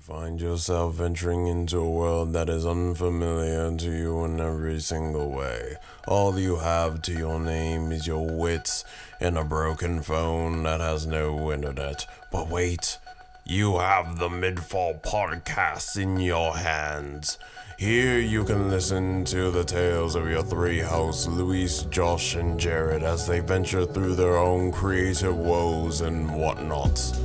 Find yourself venturing into a world that is unfamiliar to you in every single way. All you have to your name is your wits and a broken phone that has no internet. But wait, you have the MidFall podcast in your hands. Here you can listen to the tales of your three hosts, Luis, Josh, and Jared, as they venture through their own creative woes and whatnots.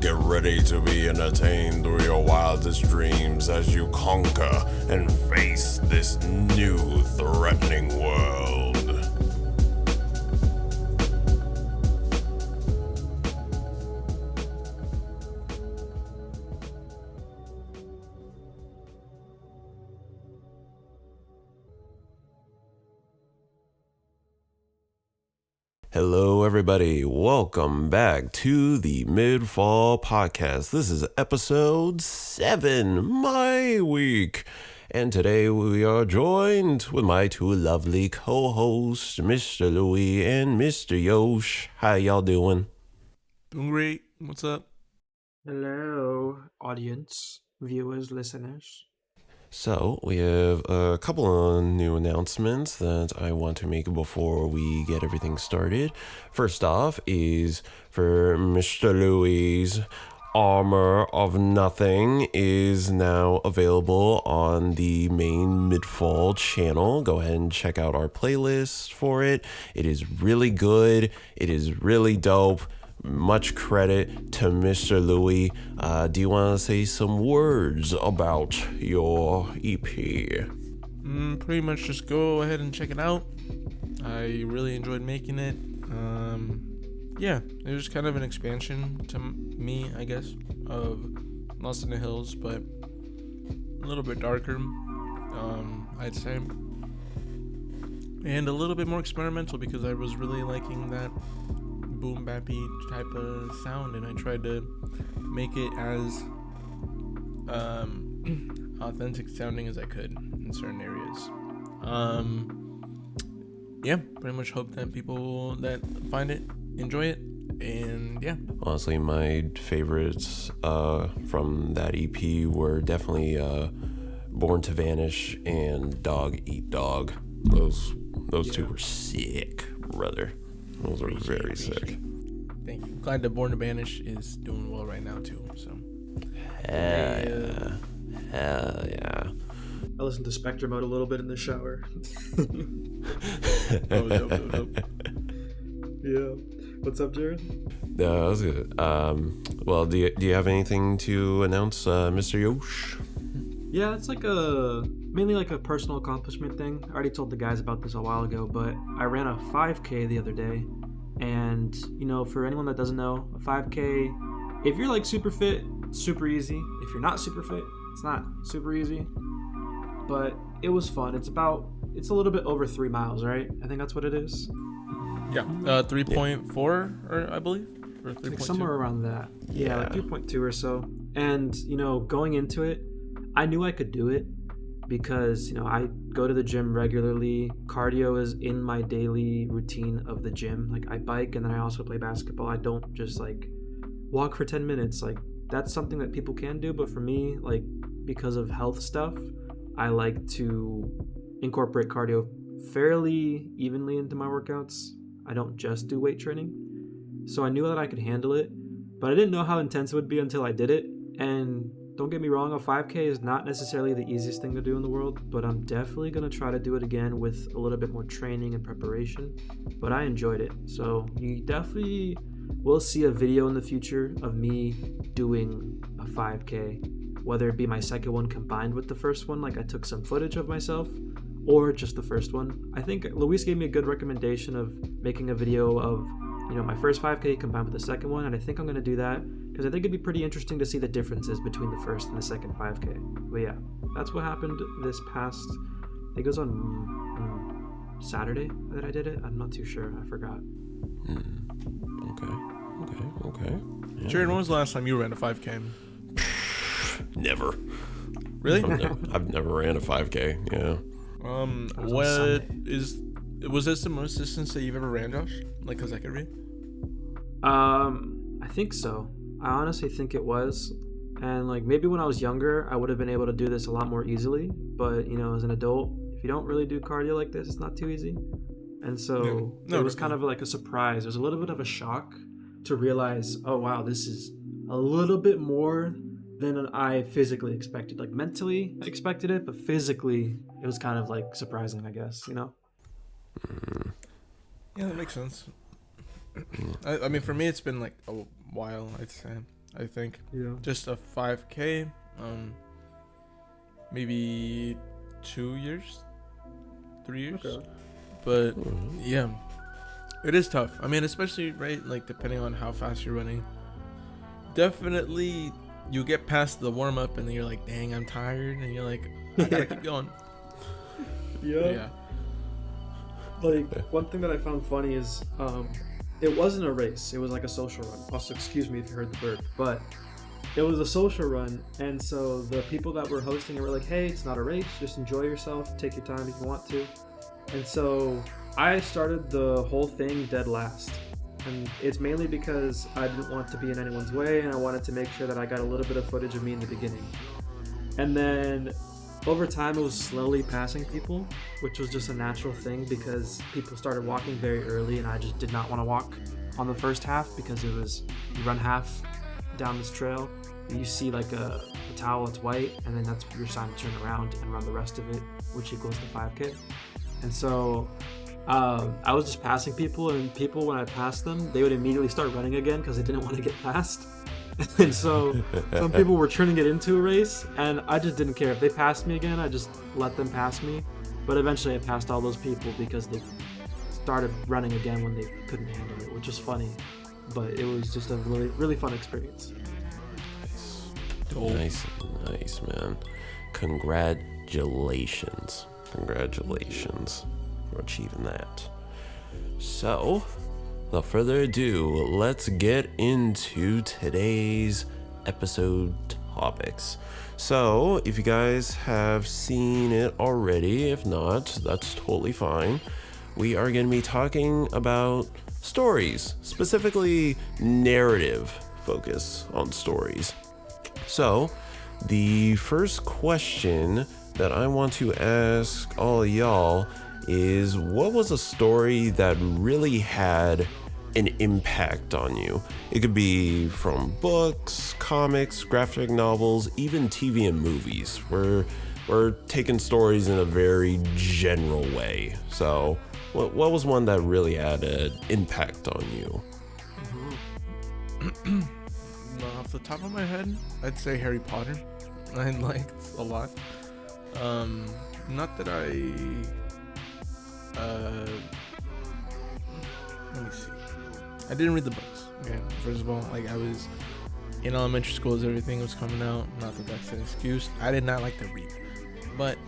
Get ready to be entertained through your wildest dreams as you conquer and face this new threatening world. Hello, everybody. Welcome back to the MidFall podcast. This is episode 7, my week. And today we are joined with my two lovely co-hosts, Mr. Louis and Mr. Yosh. How y'all doing? Doing great. What's up? Hello, audience, viewers, listeners. So, we have a couple of new announcements that I want to make before we get everything started. First off is for Mr. Louis' Armor of Nothing is now available on the main MidFall channel. Go ahead and check out our playlist for it. It is really good. It is really dope. Much credit to Mr. Louis. Do you want to say some words about your EP? Pretty much just go ahead and check it out. I really enjoyed making it. Yeah, it was kind of an expansion to me, I guess, of Lost in the Hills, but a little bit darker, I'd say. And a little bit more experimental because I was really liking that boom bappy type of sound, and I tried to make it as authentic sounding as I could in certain areas. Yeah, pretty much hope that people that find it enjoy it, and yeah. Honestly, my favorites from that EP were definitely Born to Vanish and Dog Eat Dog. Those two were sick, brother. Those are very sick. Thank you. Glad that Born to Banish is doing well right now too. So. Hell yeah. I listened to Spectre Mode a little bit in the shower. Dope. Yeah. What's up, Jared? That was good. Well, do you have anything to announce, Mr. Yosh? Yeah, it's mainly like a personal accomplishment thing. I already told the guys about this a while ago, but I ran a 5K the other day. And, for anyone that doesn't know, a 5K, if you're like super fit, super easy. If you're not super fit, it's not super easy. But it was fun. It's a little bit over 3 miles, right? I think that's what it is. Yeah, 3.4, or I believe, or 3.2. Like somewhere around that. Yeah, like 3.2 or so. And, going into it, I knew I could do it because, I go to the gym regularly. Cardio is in my daily routine of the gym. Like, I bike and then I also play basketball. I don't just, walk for 10 minutes. Like, that's something that people can do. But for me, because of health stuff, I like to incorporate cardio fairly evenly into my workouts. I don't just do weight training. So I knew that I could handle it, but I didn't know how intense it would be until I did it. And don't get me wrong, a 5K is not necessarily the easiest thing to do in the world, but I'm definitely going to try to do it again with a little bit more training and preparation. But I enjoyed it. So you definitely will see a video in the future of me doing a 5K, whether it be my second one combined with the first one, like I took some footage of myself, or just the first one. I think Luis gave me a good recommendation of making a video of, my first 5K combined with the second one, and I think I'm going to do that because I think it'd be pretty interesting to see the differences between the first and the second 5K. But yeah, that's what happened this past, I think it was on Saturday that I did it. I'm not too sure. I forgot. Okay. Yeah. Jared, when was the last time you ran a 5K? Never. Really? I've never ran a 5K, yeah. Was this the most distance that you've ever ran, Josh? Like consecutively? I think so. I honestly think it was. And like maybe when I was younger, I would have been able to do this a lot more easily. But you know, as an adult, if you don't really do cardio like this, it's not too easy. And so No, it was kind of like a surprise. It was a little bit of a shock to realize, oh wow, this is a little bit more than I physically expected. Like mentally, I expected it, but physically, it was kind of like surprising, I guess. You know? Yeah, that makes sense. I mean, for me, it's been like a while, I'd say. I think just a 5K, maybe 2 years, 3 years. Okay. But yeah, it is tough. I mean, especially right, like depending on how fast you're running. Definitely, you get past the warm up and then you're like, dang, I'm tired, and you're like, I gotta keep going. Yeah. Like one thing that I found funny is it wasn't a race, it was like a social run. Also, excuse me if you heard the bird, but it was a social run. And so the people that were hosting it were like, hey, it's not a race, just enjoy yourself, take your time if you want to. And so I started the whole thing dead last, and it's mainly because I didn't want to be in anyone's way, and I wanted to make sure that I got a little bit of footage of me in the beginning. And then over time, it was slowly passing people, which was just a natural thing because people started walking very early, and I just did not want to walk on the first half because it was, you run half down this trail, and you see like a towel that's white, and then that's your sign to turn around and run the rest of it, which equals the 5K. And so I was just passing people, and people, when I passed them, they would immediately start running again because they didn't want to get passed. And so some people were turning it into a race, and I just didn't care. If they passed me again, I just let them pass me. But eventually I passed all those people because they started running again when they couldn't handle it, which was funny. But it was just a really, really fun experience. Nice, man. Congratulations for achieving that. So, without further ado, let's get into today's episode topics. So, if you guys have seen it already, if not, that's totally fine. We are going to be talking about stories, specifically narrative focus on stories. So, the first question that I want to ask all of y'all is, what was a story that really had an impact on you? It could be from books, comics, graphic novels, even TV and movies. We're taking stories in a very general way. So, what was one that really had an impact on you? Off the top of my head, I'd say Harry Potter. I liked a lot. Not that let me see. I didn't read the books. Okay, first of all, like I was in elementary school as everything was coming out. Not that that's an excuse. I did not like to read, but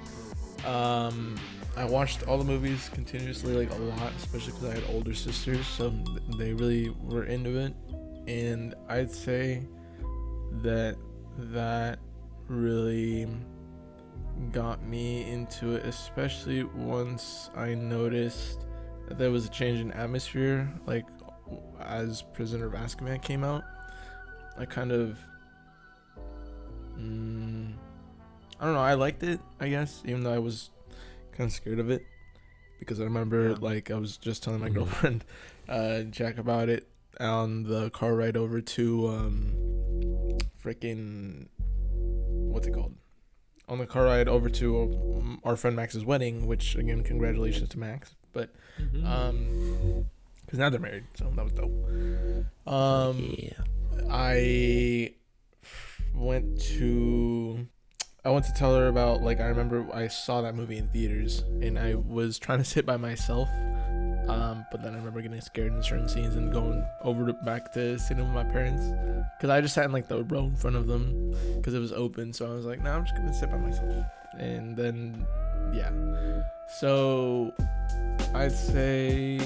I watched all the movies continuously, like a lot, especially because I had older sisters, so they really were into it. And I'd say that really got me into it, especially once I noticed that there was a change in atmosphere, like as Prisoner of Azkaban came out. I kind of I don't know, I liked it, I guess, even though I was kind of scared of it, because I remember like I was just telling my girlfriend Jack about it on the car ride over to freaking what's it called? On the car ride over to our friend Max's wedding, which again, congratulations to Max. But because now they're married, so that was dope. I went to tell her about, like, I remember I saw that movie in theaters and I was trying to sit by myself, but then I remember getting scared in certain scenes and going over back to sitting with my parents, because I just sat in like the row in front of them because it was open. So I was like, I'm just gonna sit by myself. And then so I'd say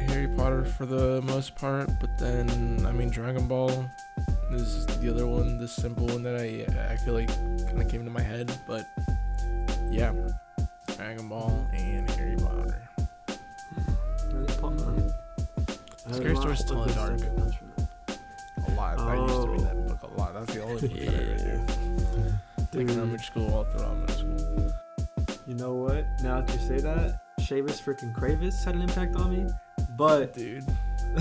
Harry Potter for the most part, but then I mean Dragon Ball is the other one, the simple one that I feel like kind of came to my head. But yeah, Dragon Ball and Harry Potter. Scary Stories to Tell in the Dark. A lot. I used to read that book a lot that's the only book that I read. Economic school all throughout middle school. You know what? Now that you say that, Seamus freaking Kravis had an impact on me. But Dude,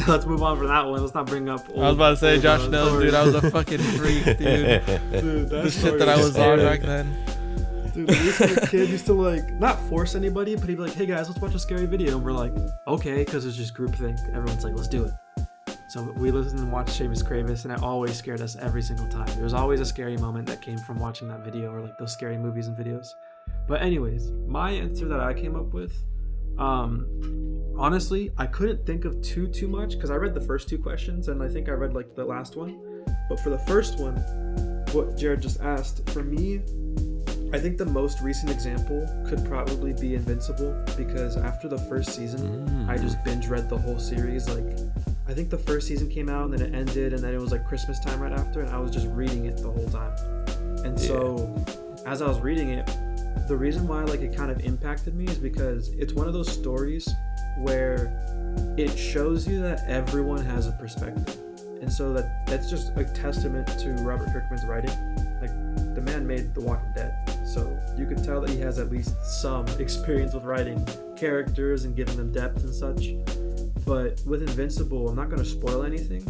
let's move on from that one. Let's not bring up. I was about to say Josh Nells, stories. dude. I was a fucking freak, dude. Dude, The shit that I was on back then. Dude, this kid used to like not force anybody, but he'd be like, "Hey guys, let's watch a scary video," and we're like, "Okay," because it's just groupthink. Everyone's like, "Let's do it." So we listened and watched Seamus Kravis, and it always scared us every single time. There was always a scary moment that came from watching that video, or like those scary movies and videos. But anyways, my answer that I came up with, honestly, I couldn't think of too much because I read the first two questions, and I think I read like the last one. But for the first one, what Jared just asked, for me, I think the most recent example could probably be Invincible, because after the first season, I just binge read the whole series. Like, I think the first season came out and then it ended, and then it was like Christmas time right after, and I was just reading it the whole time. And so, as I was reading it, the reason why like it kind of impacted me is because it's one of those stories where it shows you that everyone has a perspective, and so that's just a testament to Robert Kirkman's writing. Like, the man made The Walking Dead, so you could tell that he has at least some experience with writing characters and giving them depth and such. But with Invincible, I'm not going to spoil anything.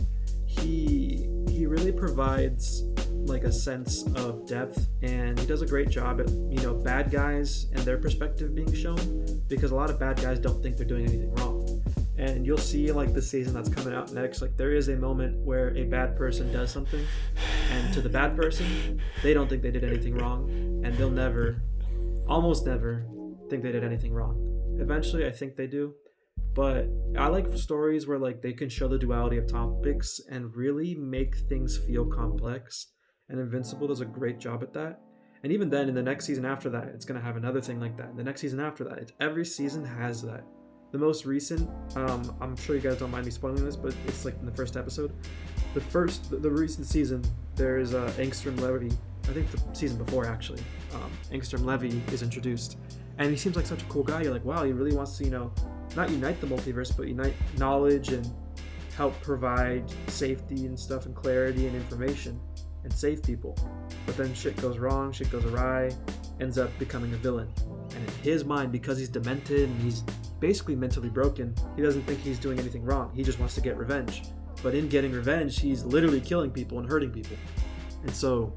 He really provides like a sense of depth, and he does a great job at, you know, bad guys and their perspective being shown, because a lot of bad guys don't think they're doing anything wrong. And you'll see like the season that's coming out next, like there is a moment where a bad person does something, and to the bad person, they don't think they did anything wrong, and they'll never, almost never, think they did anything wrong. Eventually, I think they do. But I like stories where like they can show the duality of topics and really make things feel complex. And Invincible does a great job at that. And even then, in the next season after that, it's going to have another thing like that. And the next season after that, every season has that. The most recent, I'm sure you guys don't mind me spoiling this, but it's like in the first episode. The recent season, there's Angstrom Levy. I think the season before, actually. Angstrom Levy is introduced. And he seems like such a cool guy. You're like, wow, he really wants to, you know, not unite the multiverse, but unite knowledge and help provide safety and stuff and clarity and information and save people. But then shit goes wrong, shit goes awry, ends up becoming a villain. And in his mind, because he's demented and he's basically mentally broken, he doesn't think he's doing anything wrong. He just wants to get revenge. But in getting revenge, he's literally killing people and hurting people. And so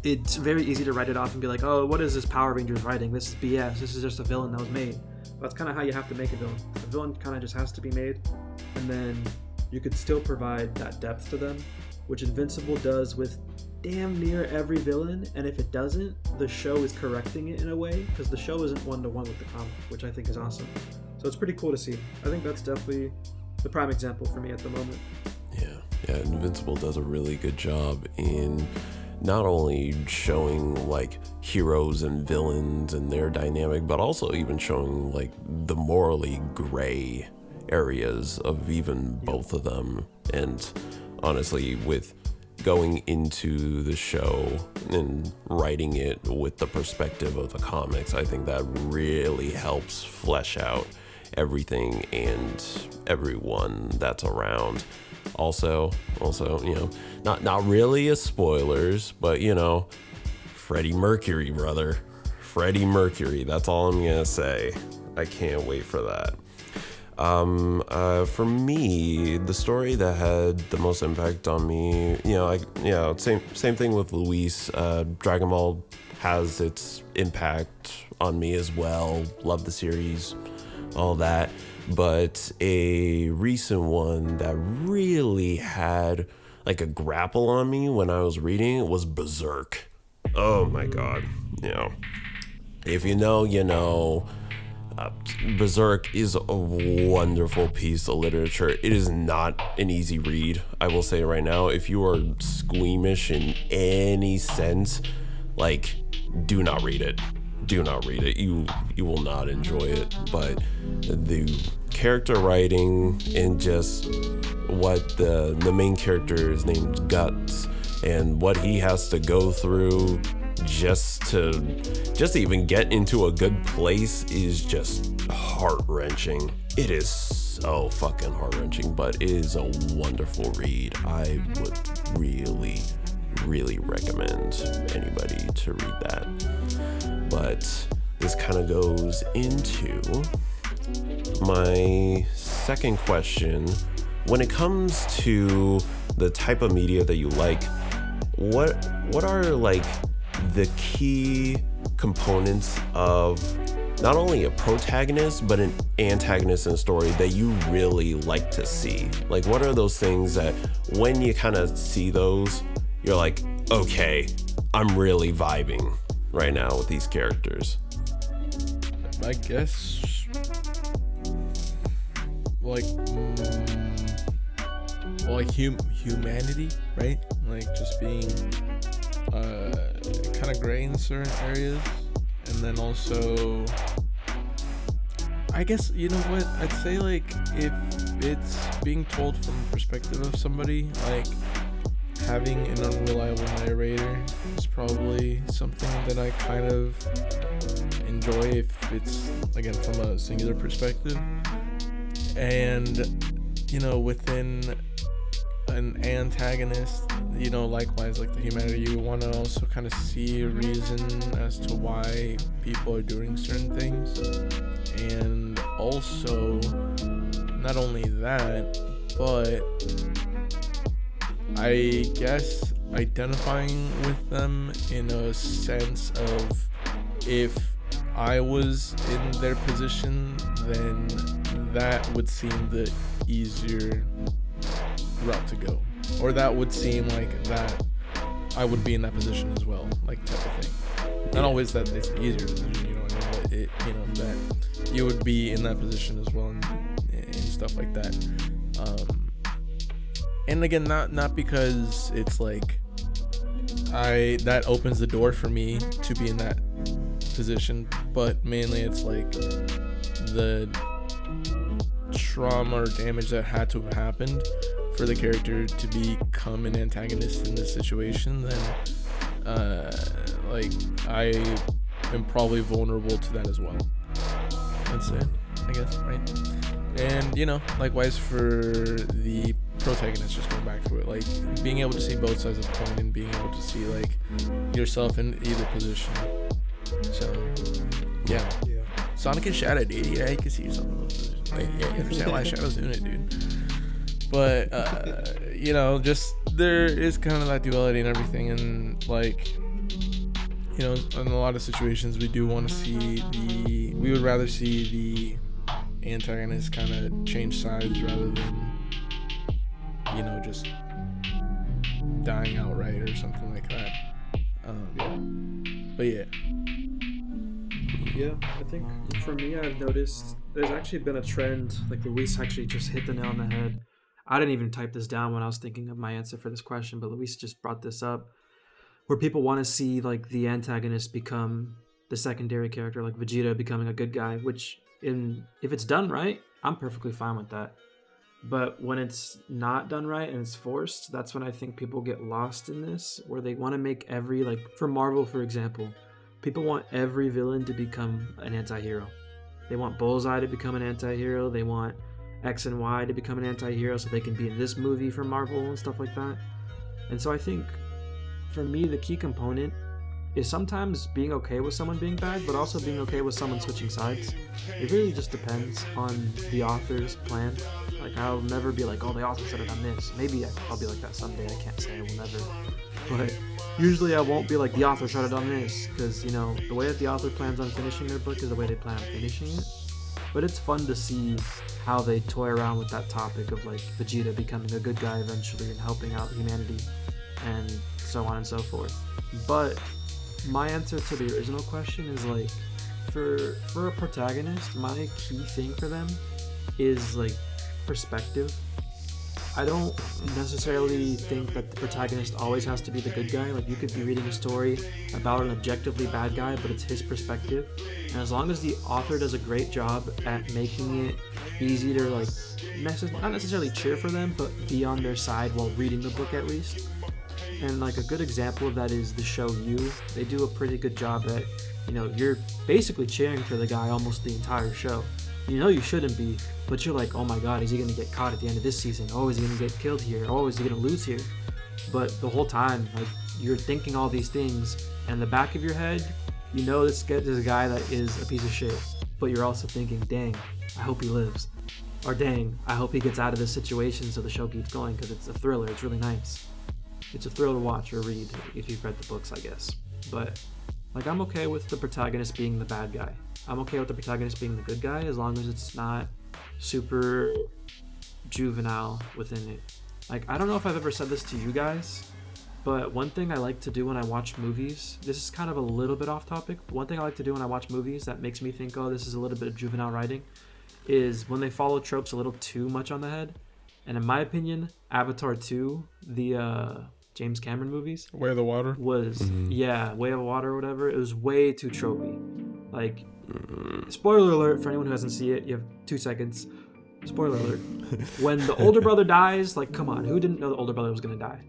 it's very easy to write it off and be like, oh, what is this Power Rangers writing? This is BS. This is just a villain that was made. That's kind of how you have to make a villain. A villain kind of just has to be made, and then you could still provide that depth to them, which Invincible does with damn near every villain. And if it doesn't, the show is correcting it in a way, because the show isn't one-to-one with the comic, which I think is awesome. So it's pretty cool to see. I think that's definitely the prime example for me at the moment. Yeah, Invincible does a really good job in not only showing like heroes and villains and their dynamic, but also even showing like the morally gray areas of even both of them. And honestly, with going into the show and writing it with the perspective of the comics, I think that really helps flesh out everything and everyone that's around. Also, you know, not really a spoilers, but you know, Freddie Mercury, brother. Freddie Mercury, that's all I'm gonna say. I can't wait for that. For me, the story that had the most impact on me, same thing with Luis. Dragon Ball has its impact on me as well. Love the series, all that. But a recent one that really had like a grapple on me when I was reading it was Berserk. Oh my god. You know, if you know, you know. Berserk is a wonderful piece of literature. It is not an easy read, I will say right now. If you are squeamish in any sense, like, do not read it. Do not read it. You will not enjoy it. But the character writing and just what the main character is named Guts and what he has to go through just to even get into a good place is just heart-wrenching. It is so fucking heart-wrenching, but it is a wonderful read. I would really really recommend anybody to read that. But this kind of goes into my second question. When it comes to the type of media that you like, what are like the key components of not only a protagonist but an antagonist in a story that you really like to see? Like, what are those things that when you kind of see those, you're like, okay, I'm really vibing right now with these characters? I guess like humanity, right? Like just being kind of gray in certain areas, and then also I guess, you know what, I'd say like if it's being told from the perspective of somebody, like having an unreliable narrator is probably something that I kind of enjoy if it's, again, from a singular perspective. And, you know, within an antagonist, you know, likewise, like the humanity, you want to also kind of see a reason as to why people are doing certain things. And also, not only that, but I guess identifying with them in a sense of, if I was in their position, then that would seem the easier route to go, or that would seem like that I would be in that position as well, like type of thing. Not always that it's the easier decision, you know what I mean, but it, you know, that you would be in that position as well, and stuff like that. And again, not because it's like that opens the door for me to be in that position, but mainly it's like the trauma or damage that had to have happened for the character to become an antagonist in this situation. Then like I am probably vulnerable to that as well. That's it, I guess, right? And, you know, likewise for the protagonist, just going back to it, like being able to see both sides of the coin and being able to see like yourself in either position. So yeah. Sonic and Shadow, dude. Yeah, you can see yourself in both positions. Like, yeah, you understand why Shadow's doing it, dude. But you know, just there is kind of that duality and everything, and like, you know, in a lot of situations we do want to see we would rather see the antagonist kind of change sides rather than, you know, just dying outright or something like that. But yeah, I think for me, I've noticed there's actually been a trend, like Luis actually just hit the nail on the head. I didn't even type this down when I was thinking of my answer for this question, but Luis just brought this up, where people want to see like the antagonist become the secondary character, like Vegeta becoming a good guy, which if it's done right, I'm perfectly fine with that. But when it's not done right and it's forced, that's when I think people get lost in this, where they want to make every, like for Marvel, for example, people want every villain to become an anti-hero. They want Bullseye to become an anti-hero. They want X and Y to become an anti-hero so they can be in this movie for Marvel and stuff like that. And so I think for me, the key component is sometimes being okay with someone being bad, but also being okay with someone switching sides. It really just depends on the author's plan. Like, I'll never be like, oh, the author should have done this. Maybe I'll be like that someday. I can't say I will never. But usually I won't be like, the author should have done this, because, you know, the way that the author plans on finishing their book is the way they plan on finishing it. But it's fun to see how they toy around with that topic of like Vegeta becoming a good guy eventually and helping out humanity and so on and so forth. But my answer to the original question is like, for a protagonist, my key thing for them is like perspective. I don't necessarily think that the protagonist always has to be the good guy. Like, you could be reading a story about an objectively bad guy, but it's his perspective. And as long as the author does a great job at making it easy to like, not necessarily cheer for them, but be on their side while reading the book at least. And like a good example of that is the show You. They do a pretty good job at, you know, you're basically cheering for the guy almost the entire show. You know you shouldn't be, but you're like, oh my god, is he going to get caught at the end of this season? Oh, is he going to get killed here? Oh, is he going to lose here? But the whole time, like, you're thinking all these things, and in the back of your head, you know this is a guy that is a piece of shit, but you're also thinking, dang, I hope he lives. Or dang, I hope he gets out of this situation so the show keeps going, because it's a thriller. It's really nice. It's a thrill to watch or read if you've read the books, I guess. But like, I'm okay with the protagonist being the bad guy. I'm okay with the protagonist being the good guy as long as it's not super juvenile within it. Like, I don't know if I've ever said this to you guys, but one thing I like to do when I watch movies, this is kind of a little bit off topic, but one thing I like to do when I watch movies that makes me think, oh, this is a little bit of juvenile writing, is when they follow tropes a little too much on the head. And in my opinion, Avatar 2, the James Cameron movies, Way of the Water was Way of Water or whatever. It was way too tropey. Like, spoiler alert for anyone who hasn't seen it, you have 2 seconds. Spoiler alert. When the older brother dies, like, come on, who didn't know the older brother was gonna die?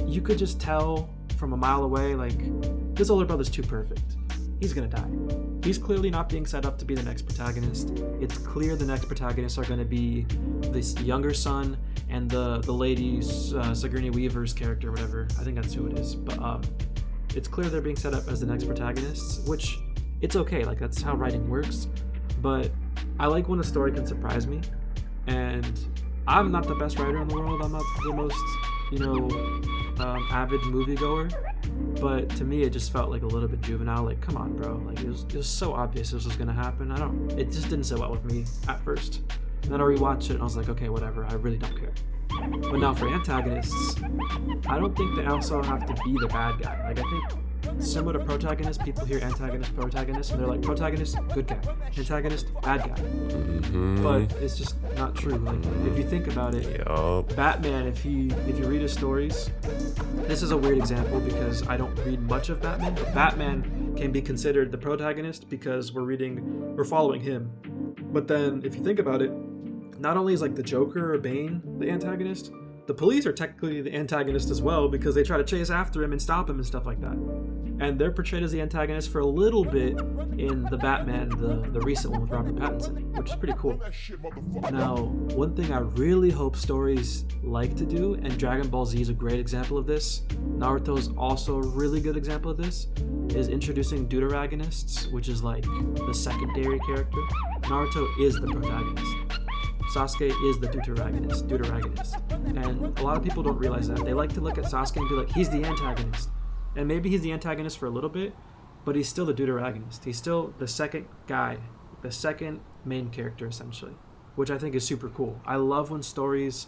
You could just tell from a mile away, like, this older brother's too perfect. He's gonna die. He's clearly not being set up to be the next protagonist. It's clear the next protagonists are gonna be this younger son and the lady, Sigourney Weaver's character, whatever. I think that's who it is. But it's clear they're being set up as the next protagonists, which it's okay. Like, that's how writing works. But I like when a story can surprise me. And I'm not the best writer in the world. I'm not the most, avid moviegoer. But to me, it just felt like a little bit juvenile. Like, come on, bro. Like, it was so obvious this was gonna happen. It just didn't sit well with me at first. And then I rewatched it and I was like, okay, whatever. I really don't care. But now for antagonists, I don't think they also have to be the bad guy. Like, I think similar to protagonist, people hear antagonist, protagonist, and they're like, protagonist, good guy. Antagonist, bad guy. Mm-hmm. But it's just not true. Like, if you think about it, Batman, if you read his stories, this is a weird example because I don't read much of Batman, but Batman can be considered the protagonist because we're following him. But then if you think about it, not only is like the Joker or Bane the antagonist, the police are technically the antagonist as well because they try to chase after him and stop him and stuff like that. And they're portrayed as the antagonist for a little bit in the Batman, the recent one with Robert Pattinson, which is pretty cool. Now, one thing I really hope stories like to do, and Dragon Ball Z is a great example of this, Naruto is also a really good example of this, is introducing deuteragonists, which is like the secondary character. Naruto is the protagonist. Sasuke is the deuteragonist. And a lot of people don't realize that. They like to look at Sasuke and be like, he's the antagonist. And maybe he's the antagonist for a little bit, but he's still the deuteragonist. He's still the second guy, the second main character, essentially, which I think is super cool. I love when stories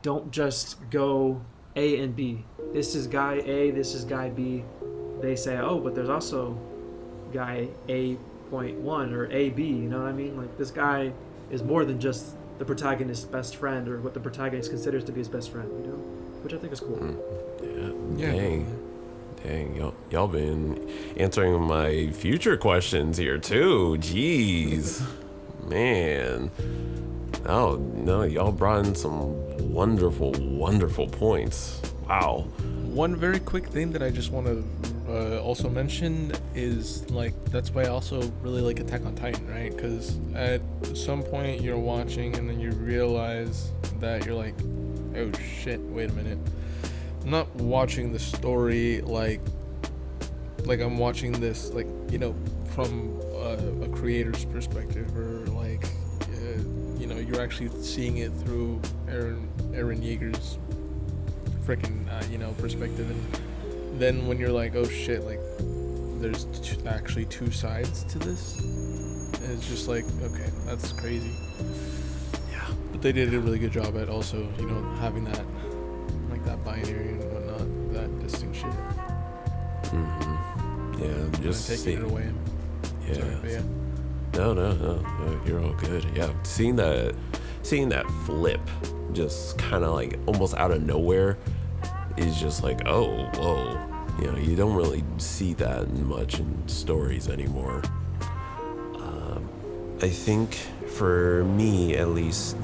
don't just go A and B. This is guy A, this is guy B. They say, oh, but there's also guy A.1 or AB, you know what I mean? Like, this guy is more than just the protagonist's best friend or what the protagonist considers to be his best friend, you know? Which I think is cool. Yeah. Dang, y'all been answering my future questions here too. Jeez. Man. Oh, no, y'all brought in some wonderful, wonderful points. Wow. One very quick thing that I just want to also mention is, like, that's why I also really like Attack on Titan, right? Because at some point you're watching and then you realize that you're like, oh shit, wait a minute. I'm not watching the story like I'm watching this, like, from a creator's perspective, or like, you're actually seeing it through Aaron Yeager's freaking perspective. And then when you're like, oh shit, like, there's actually two sides to this, and it's just like, okay, that's crazy. Yeah. But they did a really good job at also, having that, like, that binary and whatnot, that distinction. Mm-hmm. Yeah, just taking it away. Yeah. Sorry, yeah. No, you're all good. Yeah, seeing that flip, just kind of like almost out of nowhere, is just like, oh, whoa. You don't really see that much in stories anymore. I think for me, at least,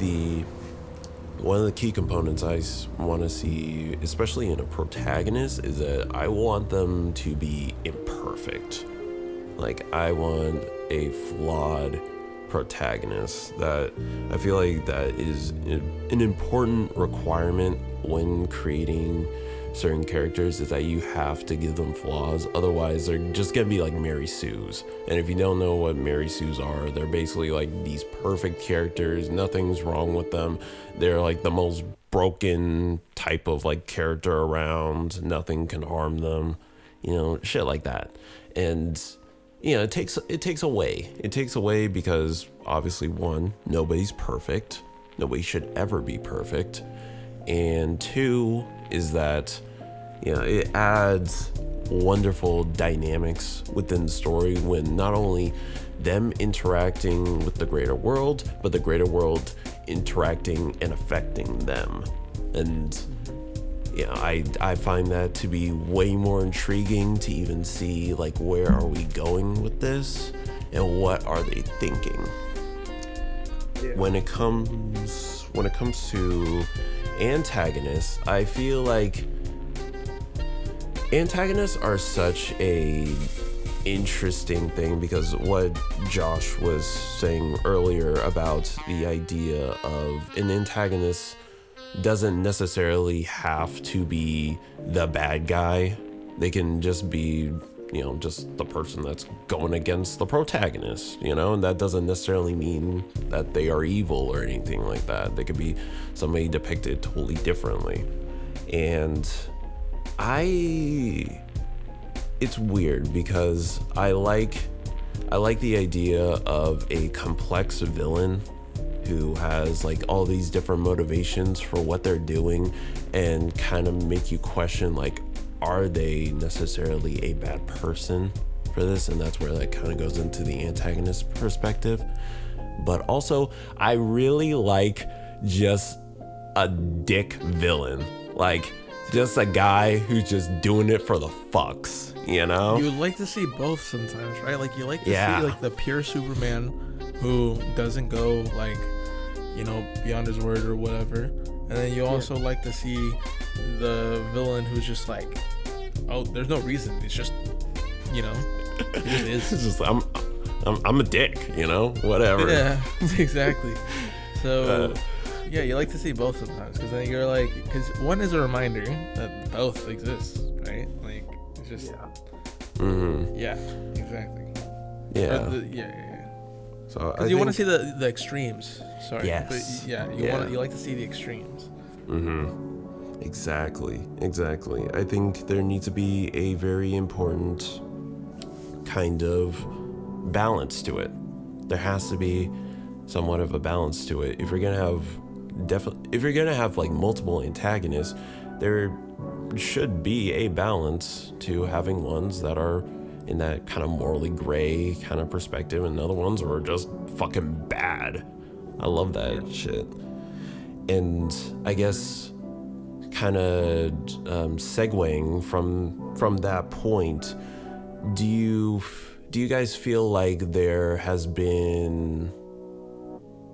one of the key components I want to see, especially in a protagonist, is that I want them to be imperfect. Like, I want a flawed protagonist. That I feel like that is an important requirement when creating certain characters is that you have to give them flaws. Otherwise, they're just gonna be like Mary Sue's. And if you don't know what Mary Sue's are, they're basically like these perfect characters. Nothing's wrong with them. They're like the most broken type of like character around. Nothing can harm them. Shit like that. And it takes away because obviously, one, nobody's perfect. Nobody should ever be perfect. And two is that it adds wonderful dynamics within the story when not only them interacting with the greater world, but the greater world interacting and affecting them. And I find that to be way more intriguing to even see like where are we going with this and what are they thinking. When it comes to antagonists, I feel like antagonists are such a interesting thing because what Josh was saying earlier about the idea of an antagonist doesn't necessarily have to be the bad guy. They can just be, just the person that's going against the protagonist, and that doesn't necessarily mean that they are evil or anything like that. They could be somebody depicted totally differently. And it's weird because I like the idea of a complex villain who has like all these different motivations for what they're doing and kind of make you question like, are they necessarily a bad person for this? And that's where that kind of goes into the antagonist perspective. But also, I really like just a dick villain, like just a guy who's just doing it for the fucks, You like to see both sometimes, right? Like you like to see like the pure Superman who doesn't go like, beyond his word or whatever. And then you also like to see the villain who's just like, oh, there's no reason. It's just, it just is. It's just I'm a dick, whatever. Yeah, exactly. So, you like to see both sometimes because then you're like, because one is a reminder that both exist, right? Like it's just, yeah, exactly. Yeah. So because you want to see the extremes. Sorry. Yes. But you like to see the extremes. Exactly. I think there needs to be a very important kind of balance to it. There has to be somewhat of a balance to it. If you're gonna have like multiple antagonists, there should be a balance to having ones that are in that kind of morally gray kind of perspective and other ones are just fucking bad. I love that shit. And I guess kind of segueing from that point, do you guys feel like there has been,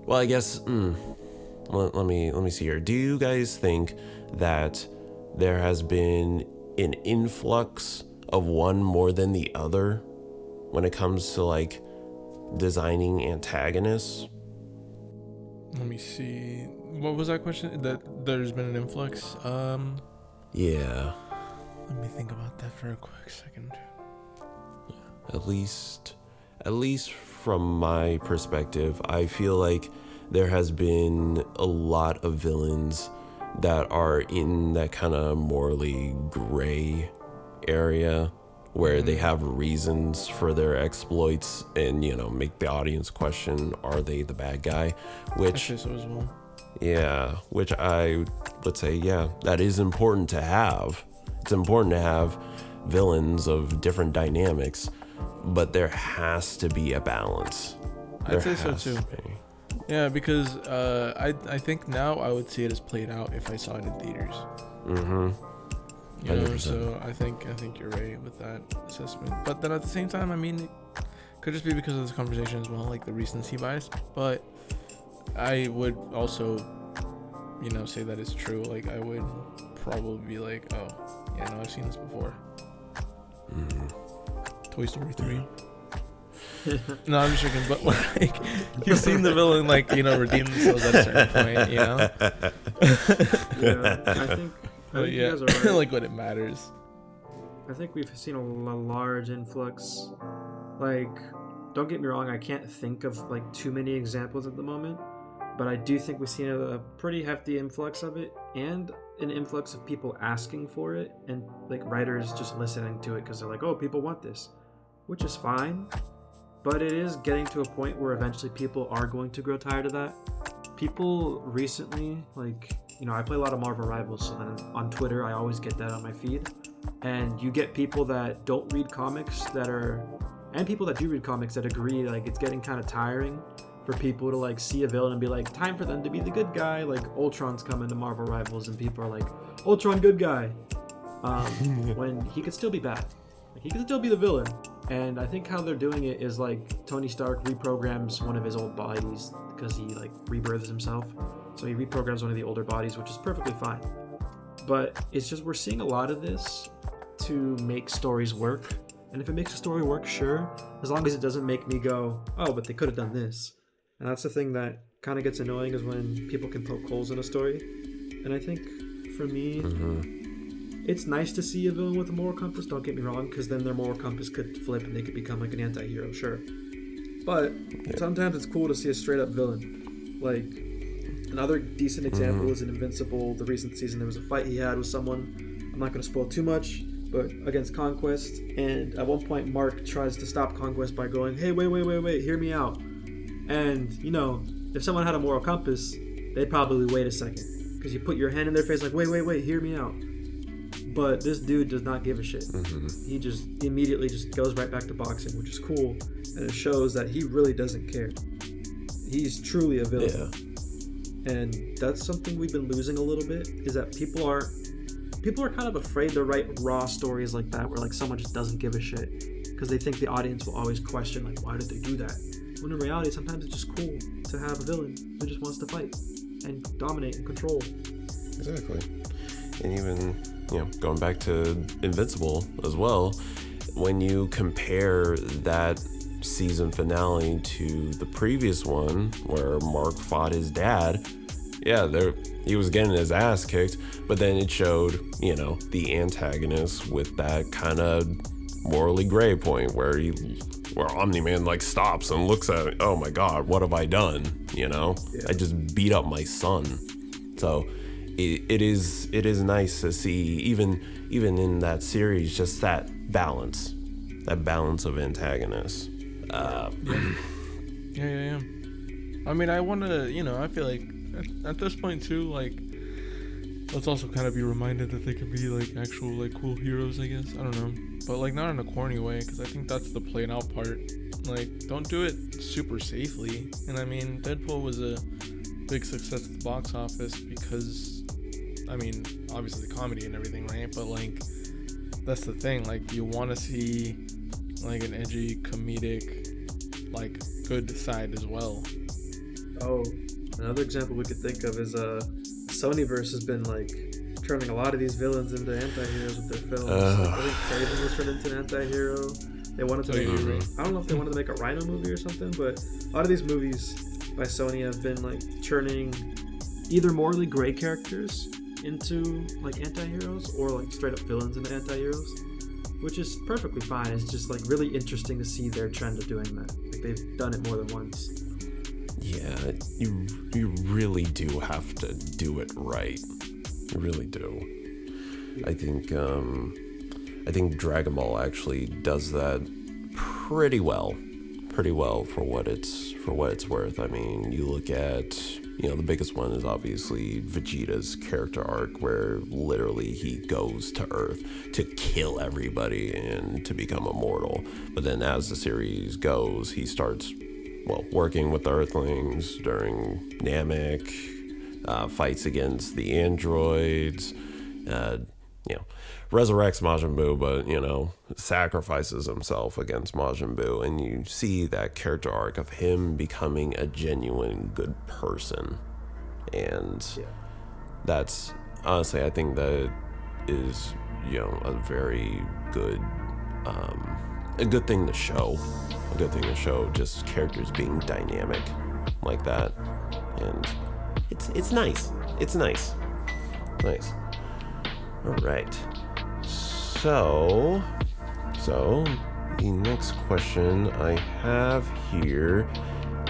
well, I guess let me see here. Do you guys think that there has been an influx of one more than the other when it comes to like designing antagonists? Let me see. What was that question? That there's been an influx? Yeah. Let me think about that for a quick second. At least from my perspective, I feel like there has been a lot of villains that are in that kind of morally gray area where they have reasons for their exploits and make the audience question, are they the bad guy? Which I so as well. Yeah, which I would say, that is important to have. It's important to have villains of different dynamics, but there has to be a balance. I'd say so too. Yeah, because I think now I would see it as played out if I saw it in theaters. So I think you're right with that assessment. But then at the same time, I mean, it could just be because of this conversation as well, like the recency bias. But I would also, say that it's true. Like I would probably be like, oh, yeah, no, I've seen this before. Toy Story 3. No, I'm just joking. But like, you've seen the villain, like, redeem themselves at a certain point, Yeah, I think I think you yeah, guys are right. like when it matters. I think we've seen a large influx. Like, don't get me wrong, I can't think of like too many examples at the moment, but I do think we've seen a pretty hefty influx of it, and an influx of people asking for it, and like writers just listening to it because they're like, oh, people want this, which is fine, but it is getting to a point where eventually people are going to grow tired of that. People recently, like, you know, I play a lot of Marvel Rivals, so then on Twitter I always get that on my feed, and you get people that don't read comics and people that do read comics that agree like it's getting kind of tiring for people to like see a villain and be like, time for them to be the good guy. Like Ultron's coming to Marvel Rivals and people are like, Ultron good guy, when he could still be bad. Like, he could still be the villain. And I think how they're doing it is like Tony Stark reprograms one of his old bodies because he like rebirths himself, so he reprograms one of the older bodies, which is perfectly fine. But it's just we're seeing a lot of this to make stories work. And if it makes a story work, sure, as long as it doesn't make me go, oh, but they could have done this. And that's the thing that kind of gets annoying, is when people can poke holes in a story. And I think, for me, it's nice to see a villain with a moral compass, don't get me wrong, because then their moral compass could flip and they could become like an anti-hero, sure. But sometimes it's cool to see a straight-up villain. Like, another decent example is in Invincible, the recent season. There was a fight he had with someone, I'm not going to spoil too much, but against Conquest, and at one point Mark tries to stop Conquest by going, hey, wait, hear me out. And, you know, if someone had a moral compass, they'd probably wait a second, because you put your hand in their face like, wait, hear me out. But this dude does not give a shit. He just immediately just goes right back to boxing, which is cool, and it shows that he really doesn't care. He's truly a villain. And that's something we've been losing a little bit, is that people are kind of afraid to write raw stories like that, where like someone just doesn't give a shit, because they think the audience will always question like, why did they do that? When in reality, sometimes it's just cool to have a villain who just wants to fight and dominate and control. Exactly. And even, you know, going back to Invincible as well, when you compare that season finale to the previous one where Mark fought his dad, he was getting his ass kicked, but then it showed, you know, the antagonist with that kind of morally gray point where Omni-Man like stops and looks at it, oh my god, what have I done? You know, I just beat up my son. So it is nice to see, even in that series, just that balance of antagonists. Yeah. I mean, I want to, you know, I feel like at this point too, like, let's also kind of be reminded that they can be like actual like cool heroes, I guess. I don't know, but like not in a corny way, because I think that's the playing out part. Like, don't do it super safely. And I mean, Deadpool was a big success at the box office because, I mean, obviously the comedy and everything, right? But like, that's the thing. Like, you want to see like an edgy, comedic, like good side as well. Oh, another example we could think of is Sonyverse has been like turning a lot of these villains into anti-heroes with their films. I think Craven was turned into an anti-hero. They wanted to make I don't know if they wanted to make a Rhino movie or something, but a lot of these movies by Sony have been like turning either morally gray characters into like anti-heroes or like straight up villains into anti-heroes, which is perfectly fine. It's just like really interesting to see their trend of doing that. Like, they've done it more than once. Yeah, you really do have to do it right. You really do. I think Dragon Ball actually does that pretty well for what it's worth. I mean, you look at, you know, the biggest one is obviously Vegeta's character arc, where literally he goes to Earth to kill everybody and to become immortal. But then as the series goes, he starts, well, working with the Earthlings during Namek, fights against the androids, you know, resurrects Majin Buu, but, you know, sacrifices himself against Majin Buu, and you see that character arc of him becoming a genuine good person. And that's, honestly, I think that is, you know, a very good, a good thing to show. A good thing to show, just characters being dynamic like that. And it's nice. It's nice. All right. So the next question I have here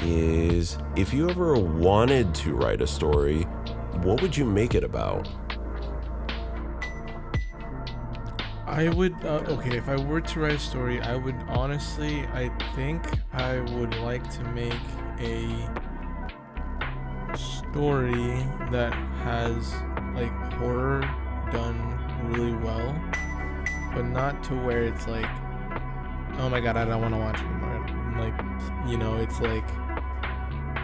is, if you ever wanted to write a story, what would you make it about? I would, okay, if I were to write a story, I would honestly, I think I would like to make a story that has, like, horror done really well, but not to where it's like, oh my god, I don't want to watch it anymore. Like, you know, it's like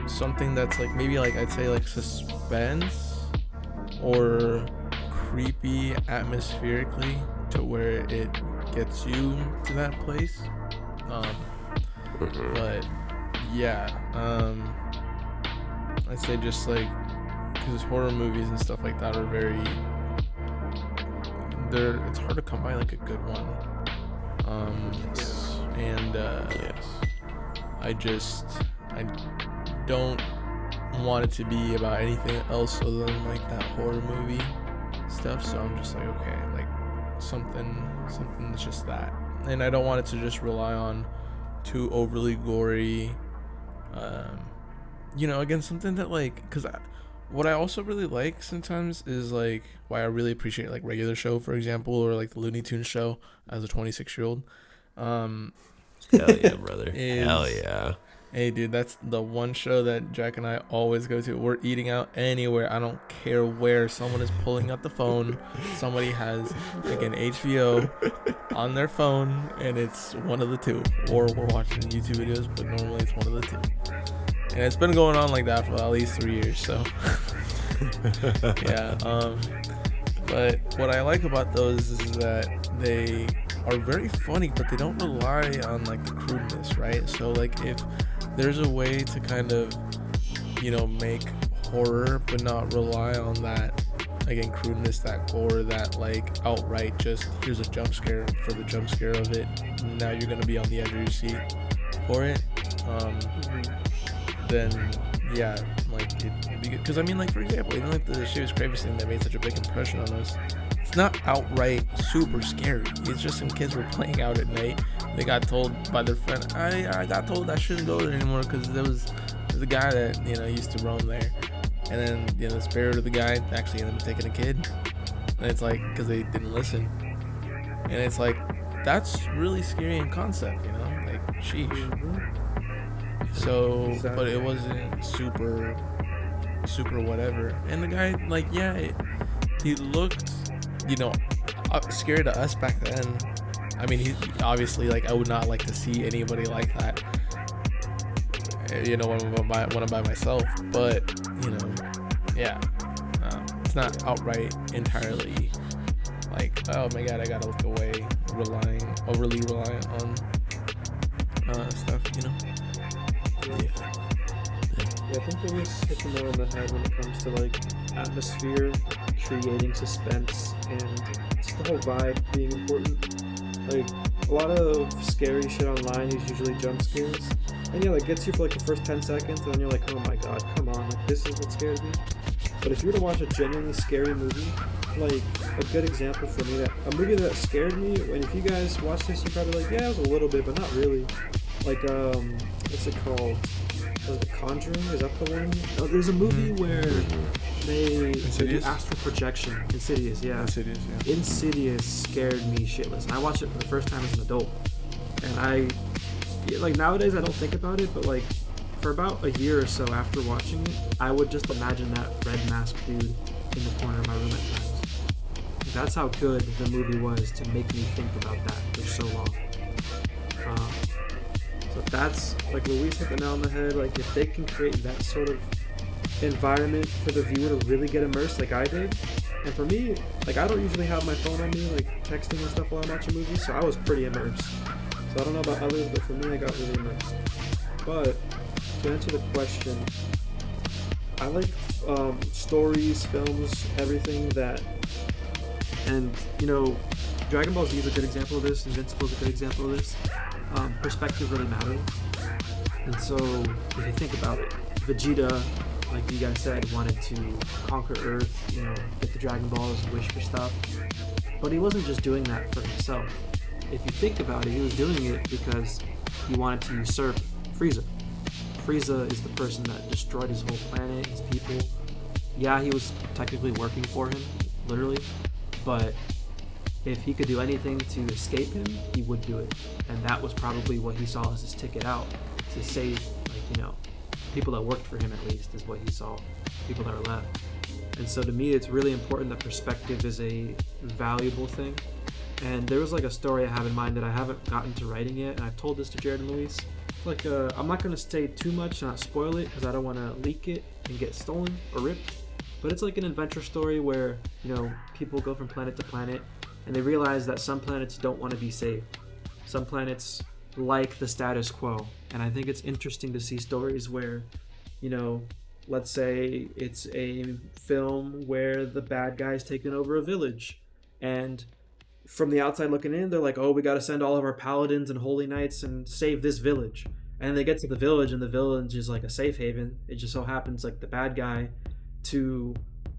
something that's like, maybe like, I'd say like suspense or creepy atmospherically, to where it gets you to that place. But yeah, I'd say just like, because horror movies and stuff like that are very, it's hard to come by like a good one. Yes. And Yes. I don't want it to be about anything else other than like that horror movie stuff. So I'm just like, okay, like something that's just that. And I don't want it to just rely on too overly gory, you know, again, something that like, because what I also really like sometimes is like, why I really appreciate like Regular Show, for example, or like the Looney Tunes show as a 26-year-old. Hell yeah, brother. Hell yeah. Hey, dude, that's the one show that Jack and I always go to. We're eating out anywhere. I don't care where. Someone is pulling out the phone. Somebody has like an HBO on their phone, and it's one of the two. Or we're watching YouTube videos, but normally it's one of the two. And it's been going on like that for at least 3 years. So yeah. But what I like about those is that they are very funny, but they don't rely on like the crudeness, right? So like, if there's a way to kind of, you know, make horror but not rely on that, again, crudeness, that gore, that like outright just here's a jump scare for the jump scare of it, now you're gonna be on the edge of your seat for it, then yeah, like it'd be good. Because I mean, like, for example, even like the Serious Cravers thing that made such a big impression on us, it's not outright super scary. It's just some kids were playing out at night. They got told by their friend, I got told I shouldn't go there anymore because there's a guy that, you know, used to roam there. And then, you know, the spirit of the guy actually ended up taking a kid. And it's like, because they didn't listen. And it's like, that's really scary in concept, you know? Like, sheesh. So, exactly. But it wasn't super whatever. And the guy, like, yeah, he looked, you know, scary to us back then. I mean, he obviously, like, I would not like to see anybody like that, you know, when I'm by myself. But, you know, yeah, it's not outright entirely like, oh my god, I gotta look away, overly reliant on stuff, you know. Yeah, I think we hit the nail on the head when it comes to like atmosphere, creating suspense, and just the whole vibe being important. Like, a lot of scary shit online is usually jump scares, and yeah, like, gets you for like the first 10 seconds, and then you're like, oh my god, come on, like, this is what scares me. But if you were to watch a genuinely scary movie, like, a good example for me, that a movie that scared me, and if you guys watch this, you're probably like, yeah, it was a little bit, but not really. Like, what's it called? Was it The Conjuring? Is that the one? Oh, there's a movie where they do astral projection. Insidious, yeah. Insidious scared me shitless. And I watched it for the first time as an adult. And like, nowadays I don't think about it, but like, for about a year or so after watching it, I would just imagine that red masked dude in the corner of my room at times. That's how good the movie was to make me think about that for so long. So that's, like, Luis hit the nail on the head. Like, if they can create that sort of environment for the viewer to really get immersed like I did. And for me, like, I don't usually have my phone on me, like, texting and stuff while I'm watching movies, so I was pretty immersed. So I don't know about others, but for me, I got really immersed. But to answer the question, I like stories, films, everything that, and, you know, Dragon Ball Z is a good example of this, Invincible is a good example of this. Perspective really matters. And so, if you think about it, Vegeta like you guys said, wanted to conquer Earth, get the Dragon Balls, wish for stuff. But he wasn't just doing that for himself. If you think about it, he was doing it because he wanted to usurp Frieza. Frieza is the person that destroyed his whole planet, his people. Yeah, he was technically working for him, literally, but if he could do anything to escape him, he would do it. And that was probably what he saw as his ticket out, to save, people that worked for him, at least, is what he saw, people that were left. And so to me, it's really important that perspective is a valuable thing. And there was a story I have in mind that I haven't gotten to writing yet, and I've told this to Jared and Luis. I'm not going to say too much and not spoil it, because I don't want to leak it and get stolen or ripped. But it's like an adventure story where, people go from planet to planet, and they realize that some planets don't want to be saved. Some planets like the status quo. And I think it's interesting to see stories where, let's say it's a film where the bad guy's taken over a village, and from the outside looking in, they're like, oh, we got to send all of our paladins and holy knights and save this village. And then they get to the village, and the village is like a safe haven. It just so happens the bad guy,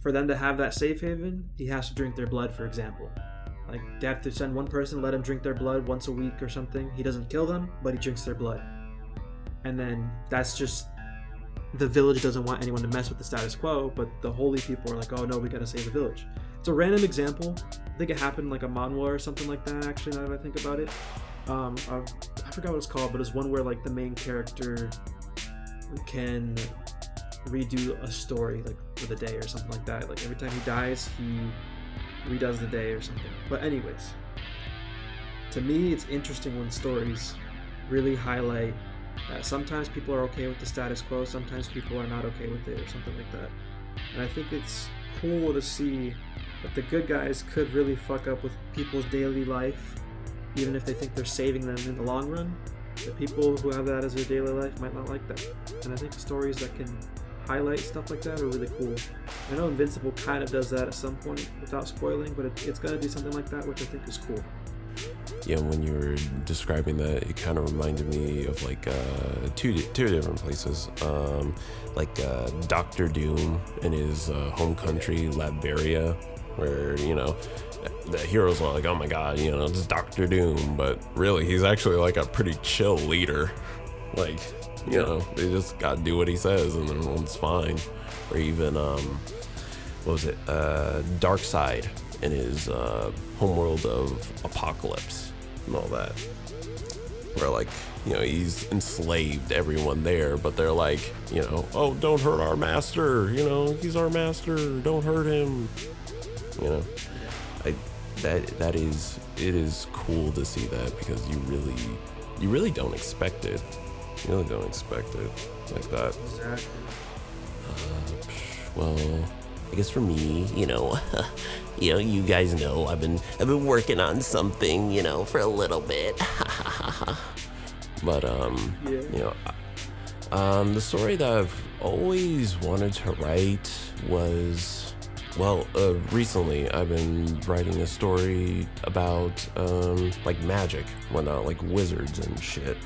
for them to have that safe haven, he has to drink their blood, for example. They have to send one person, let him drink their blood once a week or something. He doesn't kill them, but he drinks their blood. And then that's just, the village doesn't want anyone to mess with the status quo, but the holy people are like, oh no, we gotta save the village. It's a random example. I think it happened a manhwa or something like that, actually, now that I think about it. I forgot what it's called, but it's one where the main character can redo a story for the day or something like that. Every time he dies, he redoes the day or something. But anyways, to me, it's interesting when stories really highlight that sometimes people are okay with the status quo, sometimes people are not okay with it, or something like that. And I think it's cool to see that the good guys could really fuck up with people's daily life, even if they think they're saving them in the long run. The people who have that as their daily life might not like that. And I think the stories that can highlight stuff like that are really cool. I know Invincible kind of does that at some point without spoiling, but it's going to do something like that, which I think is cool. Yeah, when you were describing that, it kind of reminded me of two different places. Doctor Doom in his home country, Latveria, where the heroes are like, oh my god, this is Doctor Doom, but really he's actually a pretty chill leader. They just gotta do what he says and everyone's fine. Or even Darkseid in his homeworld of Apocalypse and all that, where he's enslaved everyone there, but they're oh, don't hurt our master, he's our master, don't hurt him. It is cool to see that, because you really don't expect it. You really don't expect it like that. Exactly. Well, I guess for me, you guys know I've been working on something, for a little bit. But the story that I've always wanted to write was, recently I've been writing a story about magic, whatnot, wizards and shit.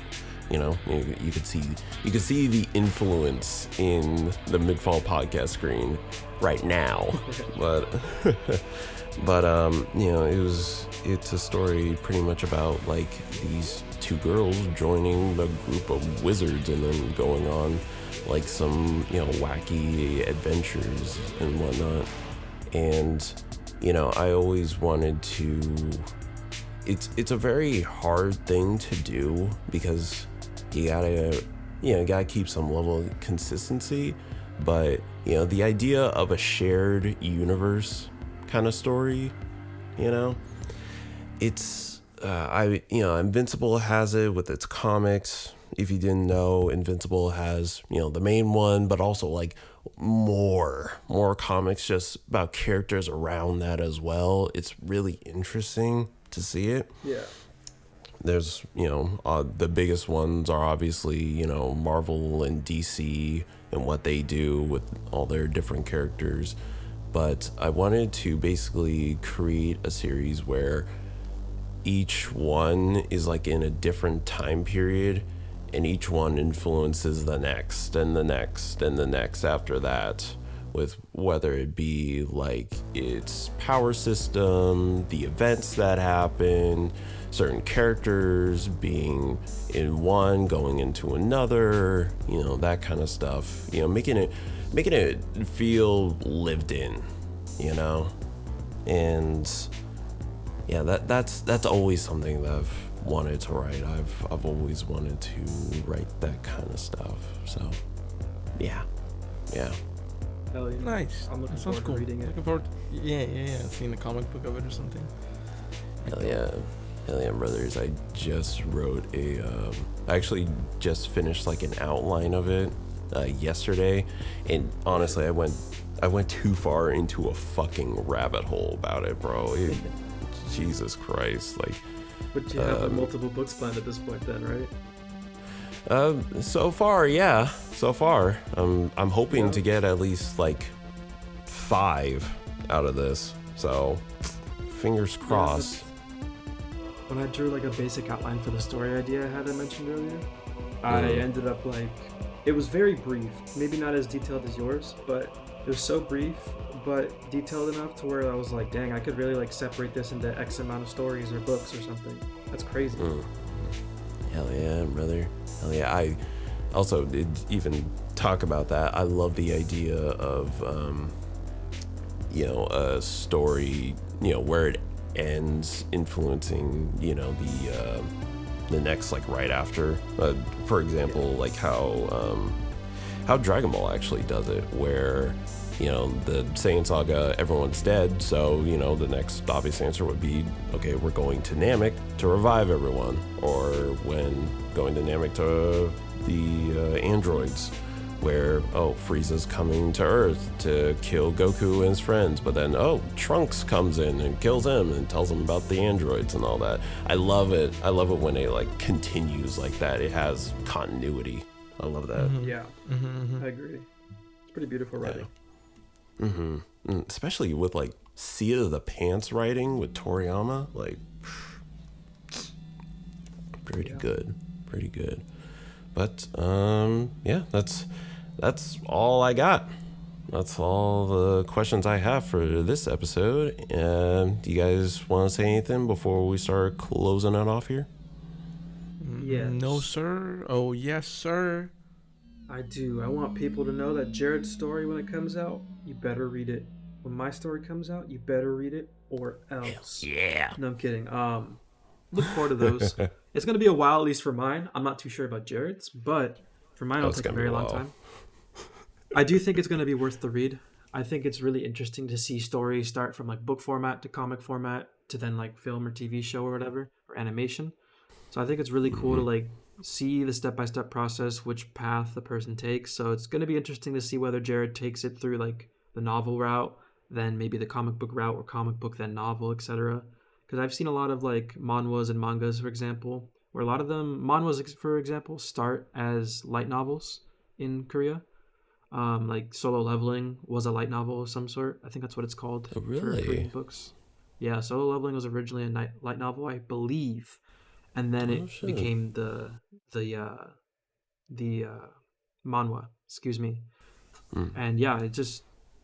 You could see the influence in the MidFall podcast screen right now, but it's a story pretty much about these two girls joining a group of wizards and then going on some wacky adventures and whatnot. And I always wanted to. It's a very hard thing to do, because you gotta keep some level of consistency, but the idea of a shared universe kind of story, it's Invincible has it with its comics. If you didn't know, Invincible has the main one, but also more comics just about characters around that as well. It's really interesting to see it. Yeah. There's, the biggest ones are obviously, Marvel and DC and what they do with all their different characters. But I wanted to basically create a series where each one is in a different time period, and each one influences the next and the next and the next after that, with whether it be like its power system, the events that happen, certain characters being in one going into another, that kind of stuff, making it feel lived in, and yeah, that's always something that I've wanted to write. I've always wanted to write that kind of stuff. So yeah. Hell yeah. Nice. I'm looking That sounds forward cool. to reading it. Looking forward. Yeah. Seeing a comic book of it or something. Hell yeah, brothers. I just wrote I actually just finished like an outline of it yesterday, and honestly, I went too far into a fucking rabbit hole about it, bro. Jesus Christ, like. But you have like, multiple books planned at this point, then, right? So far, yeah. So far, I'm hoping to get at least like 5 out of this. So, fingers crossed. When I drew like a basic outline for the story idea I mentioned earlier, I ended up like, it was very brief. Maybe not as detailed as yours, but it was so brief, but detailed enough to where I was like, dang, I could really like separate this into X amount of stories or books or something. That's crazy. Hell yeah, brother. Hell yeah. I also did even talk about that. I love the idea of, a story, where it ends influencing, the next, like right after. For example, like how Dragon Ball actually does it, where the Saiyan Saga, everyone's dead, so, the next obvious answer would be, okay, we're going to Namek to revive everyone, or when going to Namek to the androids, where, Frieza's coming to Earth to kill Goku and his friends, but then, Trunks comes in and kills him and tells him about the androids and all that. I love it when it, like, continues like that. It has continuity. I love that. Mm-hmm. Yeah, I agree. It's pretty beautiful writing. Especially with like seat of the pants writing with Toriyama, like pretty good. But that's all I got. That's all the questions I have for this episode. Do you guys want to say anything before we start closing it off here? Yes. No, sir. Oh, yes, sir. I do. I want people to know that Jared's story, when it comes out, you better read it. When my story comes out, you better read it or else. Yeah. No, I'm kidding. Look forward to those. It's going to be a while, at least for mine. I'm not too sure about Jared's, but for mine, it'll take a very long time. I do think it's going to be worth the read. I think it's really interesting to see stories start from like book format to comic format to then like film or TV show or whatever, or animation. So I think it's really cool to like see the step-by-step process, which path the person takes. So it's going to be interesting to see whether Jared takes it through like the novel route, then maybe the comic book route, or comic book then novel, etc. Because I've seen a lot of like manhwas and mangas, for example, where a lot of them, manhwas, for example, start as light novels in Korea. Like Solo Leveling was a light novel of some sort. I think that's what it's called. Oh, really? For Korean books. Yeah, Solo Leveling was originally a light novel, I believe. And then it became the manhwa, excuse me. And yeah,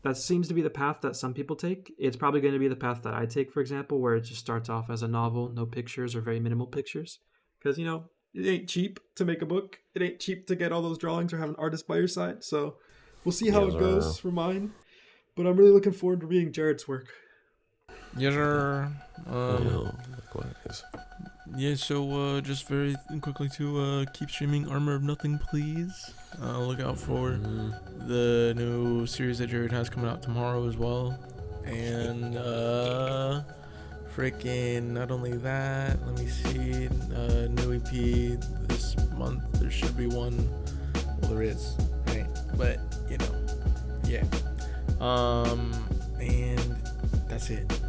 that seems to be the path that some people take. It's probably going to be the path that I take, for example, where it just starts off as a novel, no pictures or very minimal pictures. Because, it ain't cheap to make a book. It ain't cheap to get all those drawings or have an artist by your side. So we'll see how it goes for mine. But I'm really looking forward to reading Jared's work. Yes, sir. Likewise. Yeah, so just very quickly to keep streaming Armor of Nothing, please. Look out for the new series that Jared has coming out tomorrow as well. And freaking not only that, let me see, new EP this month. There should be one. Well, there is, right? But yeah. And that's it.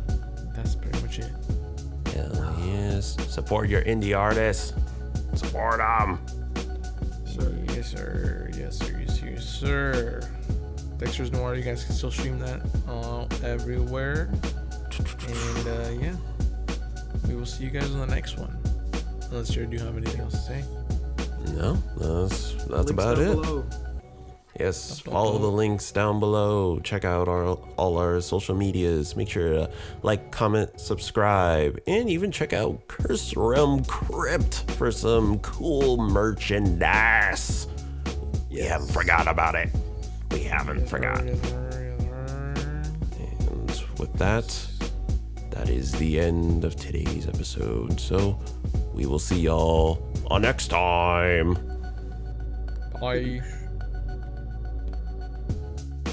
That's pretty much it. Hell yes. Support your indie artists. Support them. Yes, sir. Yes, sir. Dexter's Noir, you guys can still stream that everywhere. And yeah, we will see you guys on the next one. Unless Jared, do you have anything else to say? No, that's Links about down it. below. Yes, follow the links down below. Check out all our social medias. Make sure to like, comment, subscribe, and even check out Curse Realm Crypt for some cool merchandise. We haven't forgot about it. We haven't forgot. And with that is the end of today's episode. So we will see y'all on next time. Bye.